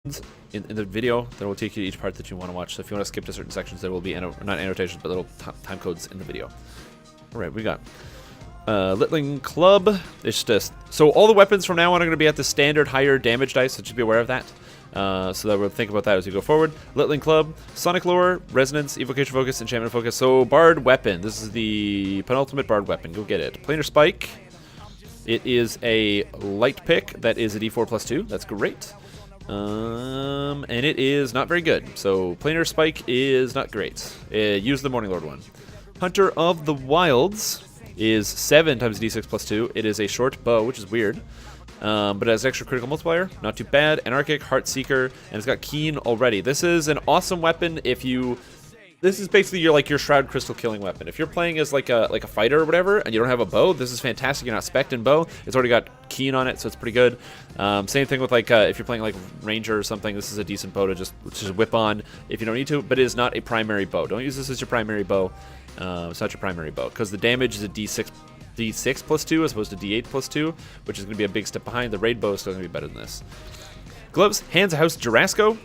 in the video that will take you to each part that you want to watch. So if you want to skip to certain sections, there will be not annotations, but little time codes in the video. All right, we got Litling Club. It's just so all the weapons from now on are going to be at the standard higher damage dice, so just be aware of that. So that we'll think about that as we go forward. Litling Club, Sonic Lore, Resonance, Evocation Focus, Enchantment Focus. So Bard Weapon. This is the penultimate Bard Weapon. Go get it. Planar Spike. It is a light pick. That is a D4 plus 2. That's great. And it is not very good. So Planar Spike is not great. Use the Morning Lord one. Hunter of the Wilds is 7 times D6 plus 2. It is a short bow, which is weird. But it has extra critical multiplier. Not too bad. Anarchic, Heart Seeker, and it's got Keen already. This is an awesome weapon if you... This is basically your Shroud Crystal killing weapon. If you're playing as like a fighter or whatever, and you don't have a bow, this is fantastic. You're not spec'd in bow. It's already got Keen on it, so it's pretty good. Same thing with if you're playing like Ranger or something. This is a decent bow to just whip on if you don't need to. But it is not a primary bow. Don't use this as your primary bow. It's not your primary bow because the damage is a D6 plus 2 as opposed to D8 plus 2, which is going to be a big step behind. The raid bow is still going to be better than this. Gloves, Hands of House Jarasco.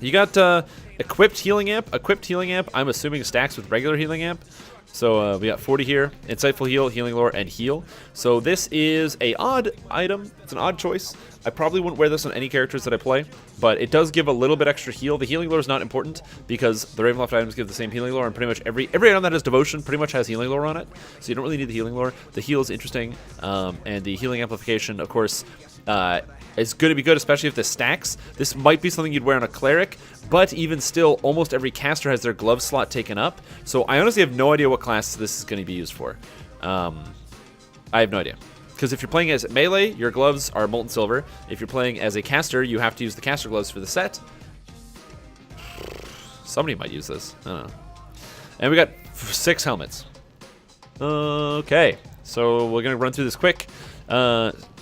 You got equipped healing amp. Equipped healing amp, I'm assuming stacks with regular healing amp. So we got 40 here. Insightful Heal, Healing Lore, and Heal. So this is a odd item. It's an odd choice. I probably wouldn't wear this on any characters that I play, but it does give a little bit extra heal. The Healing Lore is not important because the Ravenloft items give the same Healing Lore, and pretty much every item that has Devotion pretty much has Healing Lore on it. So you don't really need the Healing Lore. The heal is interesting, and the Healing Amplification, of course, is going to be good, especially if this stacks. This might be something you'd wear on a cleric, but even still, almost every caster has their glove slot taken up. So I honestly have no idea what class this is going to be used for. I have no idea. Because if you're playing as melee, your gloves are molten silver. If you're playing as a caster, you have to use the caster gloves for the set. Somebody might use this. I don't know. And we got 6 helmets. Okay, so we're going to run through this quick.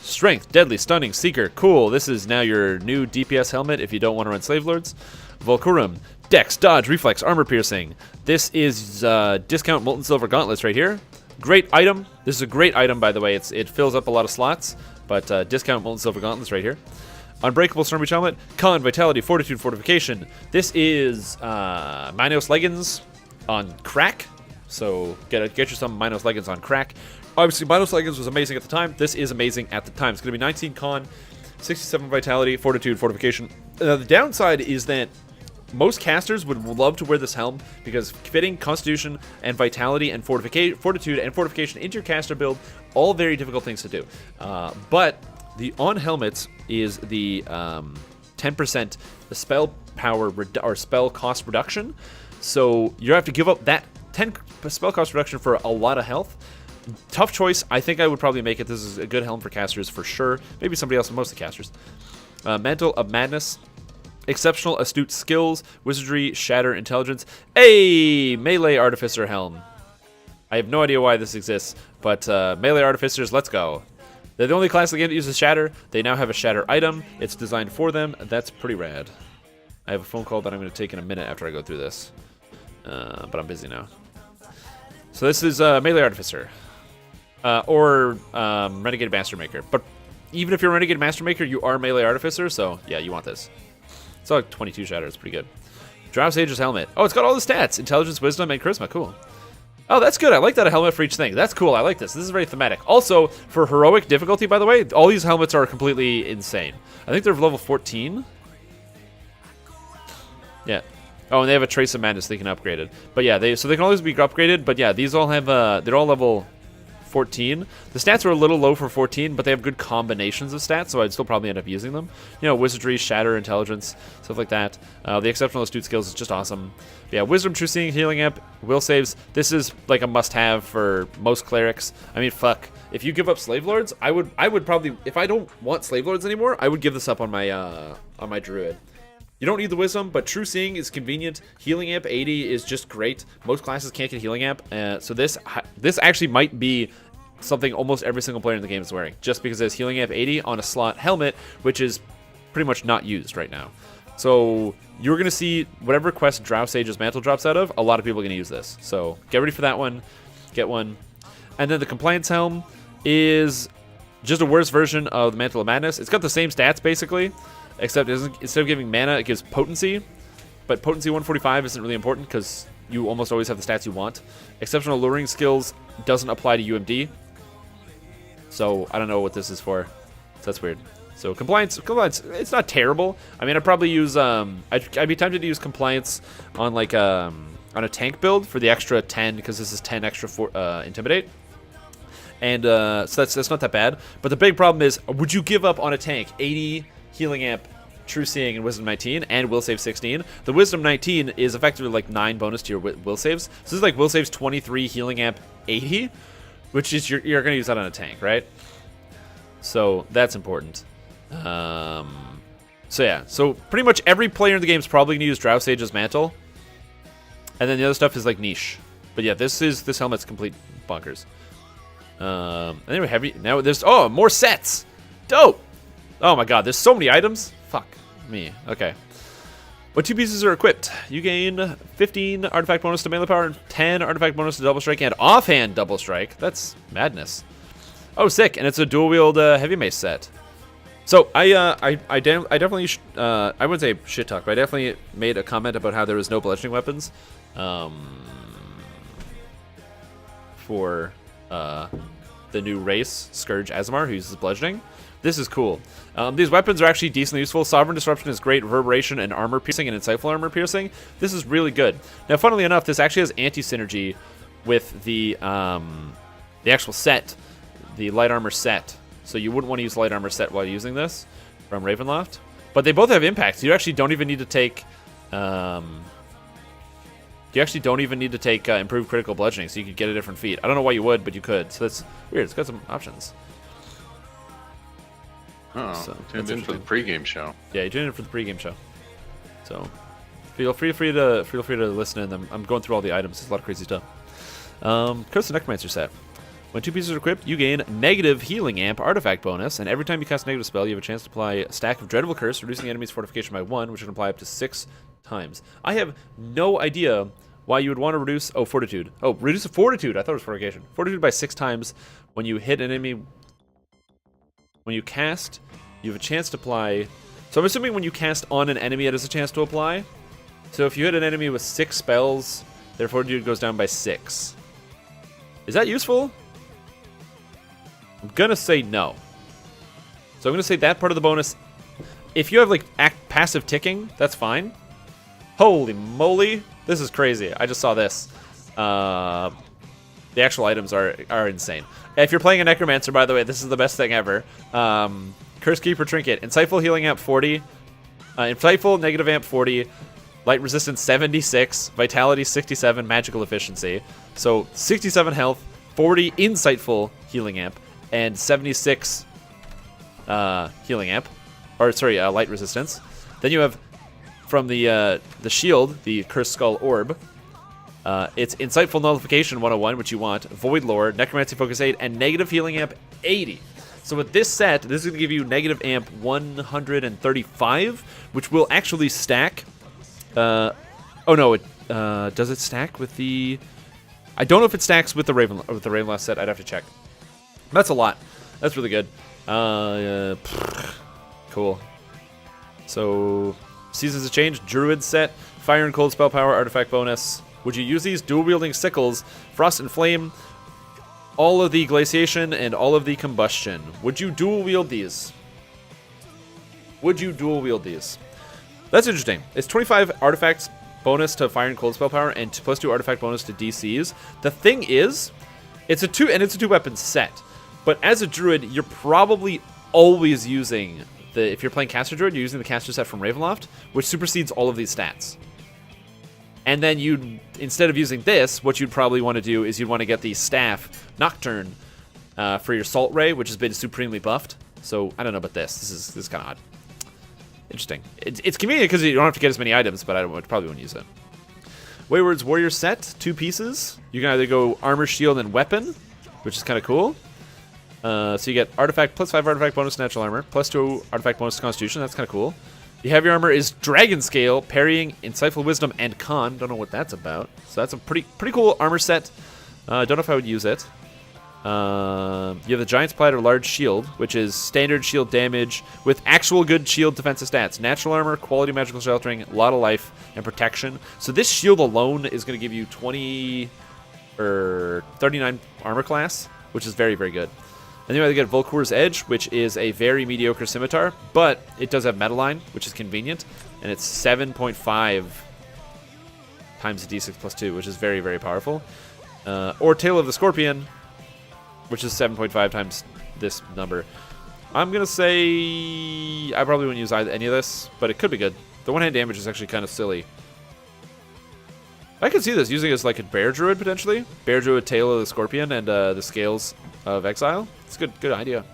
Strength, Deadly, Stunning, Seeker, cool. This is now your new DPS helmet if you don't want to run Slave Lords. Volcurum, Dex, Dodge, Reflex, Armor Piercing. This is discount Molten Silver Gauntlets right here. Great item. This is a great item, by the way. It fills up a lot of slots, but discount Molten Silver Gauntlets right here. Unbreakable Stormreach Helmet, Con, Vitality, Fortitude, Fortification. This is Minos Leggings on crack. So get you some Minos Leggings on crack. Obviously, Minos Leggings was amazing at the time. This is amazing at the time. It's going to be 19 Con, 67 Vitality, Fortitude, Fortification. The downside is that most casters would love to wear this helm because fitting Constitution and Vitality and Fortitude and Fortification into your caster build, all very difficult things to do. But the on helmets is the 10% spell power or spell cost reduction. So you have to give up that 10 spell cost reduction for a lot of health. Tough choice. I think I would probably make it. This is a good helm for casters for sure. Maybe somebody else, but mostly casters. Mantle of Madness. Exceptional Astute Skills. Wizardry, Shatter, Intelligence. Hey! Melee Artificer Helm. I have no idea why this exists, but Melee Artificers, let's go. They're the only class in the game that uses Shatter. They now have a Shatter item. It's designed for them. That's pretty rad. I have a phone call that I'm going to take in a minute after I go through this. But I'm busy now. So this is Melee Artificer. Or Renegade Master Maker. But even if you're a Renegade Master Maker, you are Melee Artificer, so yeah, you want this. It's like 22 Shatter, it's pretty good. Drow Sage's Helmet. Oh, it's got all the stats. Intelligence, Wisdom, and Charisma. Cool. Oh, that's good. I like that a helmet for each thing. That's cool. I like this. This is very thematic. Also, for heroic difficulty, by the way, all these helmets are completely insane. I think they're level 14. Yeah. Oh, and they have a Trace of Madness they can upgrade it. But yeah, they can always be upgraded. But yeah, these all have they're all level 14. The stats are a little low for 14, but they have good combinations of stats, so I'd still probably end up using them. You know, Wizardry, Shatter, Intelligence, stuff like that. The Exceptional Astute Skills is just awesome. But yeah, Wisdom, True Seeing, Healing Amp, Will Saves. This is like a must-have for most clerics. I mean, fuck. If you give up Slave Lords, I would probably, if I don't want Slave Lords anymore, I would give this up on my Druid. You don't need the Wisdom, but True Seeing is convenient. Healing Amp 80 is just great. Most classes can't get Healing Amp, so this actually might be something almost every single player in the game is wearing, just because there's Healing Amp 80 on a slot helmet, which is pretty much not used right now. So you're going to see whatever quest Drow Sage's Mantle drops out of, a lot of people are going to use this. So get ready for that one. Get one. And then the Compliance Helm is just a worse version of the Mantle of Madness. It's got the same stats, basically, except instead of giving mana, it gives potency. But potency 145 isn't really important because you almost always have the stats you want. Exceptional luring skills doesn't apply to UMD. So I don't know what this is for. So that's weird. So compliance, it's not terrible. I mean, I'd probably use, I'd be tempted to use compliance on like, on a tank build for the extra 10, because this is 10 extra for intimidate. And so that's not that bad. But the big problem is, would you give up on a tank 80 healing amp, True Seeing, and Wisdom 19, and Will Save 16? The Wisdom 19 is effectively like 9 bonus to your Will Saves. So this is like Will Saves 23, healing amp 80, which is you're going to use that on a tank, right? So that's important. So yeah, so pretty much every player in the game is probably going to use Drow Sage's Mantle. And then the other stuff is like niche. But yeah, this helmet's complete bonkers. Anyway, heavy. Now there's more sets. Dope. Oh my god, there's so many items. Fuck me. Okay. When 2 pieces are equipped, you gain 15 artifact bonus to melee power and 10 artifact bonus to double strike and offhand double strike. That's madness. Oh, sick! And it's a dual wield heavy mace set. So I definitely I wouldn't say shit talk, but I definitely made a comment about how there was no bludgeoning weapons for the new race, Scourge Azamar, who uses bludgeoning. This is cool. These weapons are actually decently useful. Sovereign Disruption is great. Reverberation and armor piercing and insightful armor piercing. This is really good. Now, funnily enough, this actually has anti-synergy with the actual set, the light armor set. So you wouldn't want to use light armor set while using this from Ravenloft. But they both have impacts. You actually don't even need to take improved critical bludgeoning, so you could get a different feat. I don't know why you would, but you could. So that's weird. It's got some options. Oh, so tuned in for the pregame show. Yeah, you tuned in for the pregame show. So feel free to listen in. I'm going through all the items. There's a lot of crazy stuff. Curse the Necromancer set. When 2 pieces are equipped, you gain negative healing amp artifact bonus, and every time you cast a negative spell, you have a chance to apply a stack of Dreadful Curse, reducing the enemy's fortification by 1, which can apply up to 6 times. I have no idea why you would want to reduce... Oh, Fortitude. Oh, reduce a Fortitude. I thought it was Fortification. Fortitude by 6 times when you hit an enemy... When you cast, you have a chance to apply... So I'm assuming when you cast on an enemy, it has a chance to apply. So if you hit an enemy with 6 spells, their Fortitude goes down by 6. Is that useful? I'm gonna say no. So I'm gonna say that part of the bonus... If you have, like, passive ticking, that's fine. Holy moly. This is crazy. I just saw this. The actual items are insane. If you're playing a Necromancer, by the way, this is the best thing ever. Curse Keeper Trinket. Insightful Healing Amp 40. Insightful Negative Amp 40. Light Resistance 76. Vitality 67. Magical Efficiency. So 67 health. 40 Insightful Healing Amp. And 76 Healing Amp. Or, sorry, Light Resistance. Then you have, from the shield, the Cursed Skull Orb. It's Insightful Nullification 101, which you want, Void Lore, Necromancy Focus 8, and Negative Healing Amp 80. So with this set, this is going to give you Negative Amp 135, which will actually stack. Oh no, does it stack with the... I don't know if it stacks with the Ravenloft set. I'd have to check. That's a lot. That's really good. Cool. So, Seasons of Change, Druid set, Fire and Cold Spell Power, Artifact Bonus. Would you use these? Dual Wielding Sickles, Frost and Flame, all of the Glaciation, and all of the Combustion. Would you dual wield these? Would you dual wield these? That's interesting. It's 25 artifacts bonus to Fire and Cold Spell Power, and plus 2 artifact bonus to DCs. The thing is, it's a 2 weapon set. But as a Druid, you're probably always using if you're playing Caster Druid, you're using the Caster set from Ravenloft, which supersedes all of these stats. And then instead of using this, what you'd probably want to do is you'd want to get the Staff Nocturne for your Salt Ray, which has been supremely buffed. So I don't know about this. This is kind of odd. Interesting. It's convenient because you don't have to get as many items, but I probably wouldn't use it. Wayward's Warrior set, 2 pieces. You can either go Armor, Shield, and Weapon, which is kind of cool. So you get artifact plus 5 artifact bonus to natural armor, plus 2 artifact bonus to Constitution. That's kind of cool. The heavy armor is Dragon Scale, Parrying, Insightful Wisdom, and Con. Don't know what that's about. So that's a pretty cool armor set. Don't know if I would use it. You have the Giant's Platter Large Shield, which is standard shield damage with actual good shield defensive stats. Natural armor, quality magical sheltering, a lot of life, and protection. So this shield alone is going to give you 20 or 39 armor class, which is very, very good. And then you get Volkur's Edge, which is a very mediocre scimitar, but it does have Metaline, which is convenient, and it's 7.5 times the d6 plus 2, which is very, very powerful. Or Tail of the Scorpion, which is 7.5 times this number. I'm going to say I probably wouldn't use any of this, but it could be good. The one-hand damage is actually kind of silly. I could see this using it as like a Bear Druid, potentially. Bear Druid, Tail of the Scorpion, and the Scales of Exile. It's a good idea.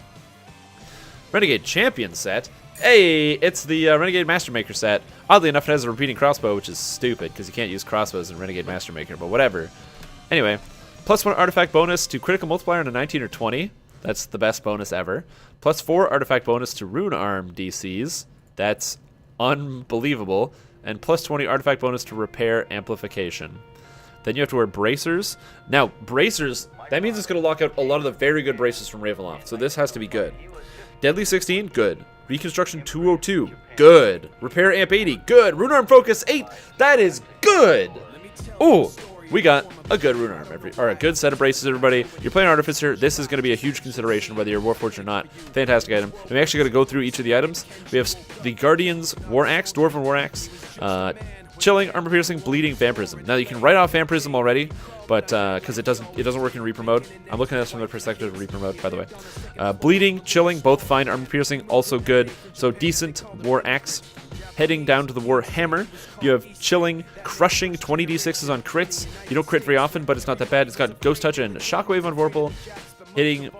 Renegade Champion set. Hey, it's the Renegade Master Maker set. Oddly enough, it has a repeating crossbow, which is stupid, because you can't use crossbows in Renegade Master Maker, but whatever. Anyway, +1 artifact bonus to critical multiplier on a 19 or 20. That's the best bonus ever. +4 artifact bonus to Rune Arm DCs. That's unbelievable. And +20 artifact bonus to repair amplification. Then you have to wear bracers. Now, bracers, that means it's going to lock out a lot of the very good bracers from Ravenloft. So this has to be good. Deadly 16, good. Reconstruction 202, good. Repair Amp 80, good. Rune Arm Focus 8, that is good. Ooh, we got a good Rune Arm, or a good set of braces, everybody. You're playing Artificer, this is going to be a huge consideration whether you're Warforged or not. Fantastic item. And we actually got to go through each of the items. We have the Guardian's War Axe, Dwarven War Axe, Chilling, Armor Piercing, Bleeding, Vampirism. Now you can write off Vampirism already, but because it doesn't work in Reaper mode. I'm looking at this from the perspective of Reaper mode, by the way. Bleeding, Chilling, both fine. Armor Piercing, also good. So decent War Axe. Heading down to the War Hammer, you have Chilling, Crushing, 20 d6s on crits. You don't crit very often, but it's not that bad. It's got Ghost Touch and Shockwave on Vorpal, hitting,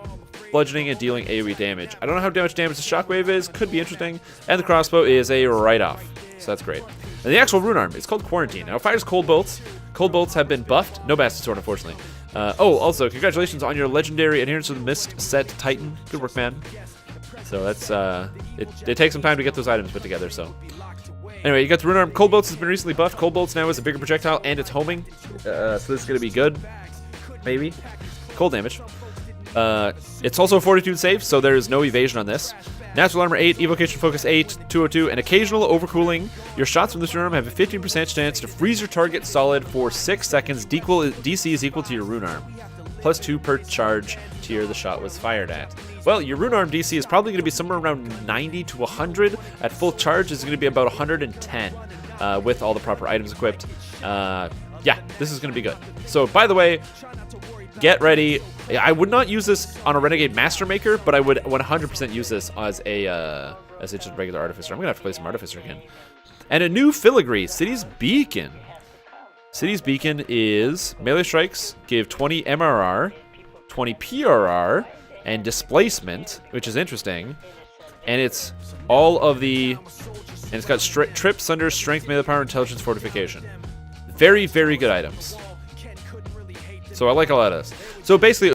bludgeoning, and dealing AoE damage. I don't know how much damage the Shockwave is. Could be interesting. And the crossbow is a write-off, so that's great. And the actual Rune Arm is called Quarantine. Now it fires Cold Bolts. Cold Bolts have been buffed. No Bastard Sword, unfortunately. Also, congratulations on your legendary Adherence to the Mist set Titan. Good work, man. So that's, it takes some time to get those items put together, so. Anyway, you got the Rune Arm. Cold Bolts has been recently buffed. Cold Bolts now is a bigger projectile, and it's homing. So this is going to be good. Maybe. Cold damage. It's also a Fortitude save, so there is no evasion on this. Natural Armor 8, Evocation Focus 8, 202, and occasional overcooling. Your shots from this Rune Arm have a 15% chance to freeze your target solid for 6 seconds. DC is equal to your Rune Arm. +2 per charge tier the shot was fired at. Well, your Rune Arm DC is probably going to be somewhere around 90 to 100. At full charge, it's going to be about 110 with all the proper items equipped. Yeah, this is going to be good. So, by the way, get ready. I would not use this on a Renegade Master Maker, but I would 100% use this as a just regular Artificer. I'm going to have to play some Artificer again. And a new filigree, City's Beacon. City's Beacon is melee strikes, give 20 MRR, 20 PRR, and displacement, which is interesting. And it's all of the... And it's got Trip, Sunder, Strength, Melee Power, Intelligence, Fortification. Very, very good items. So I like a lot of this. So basically...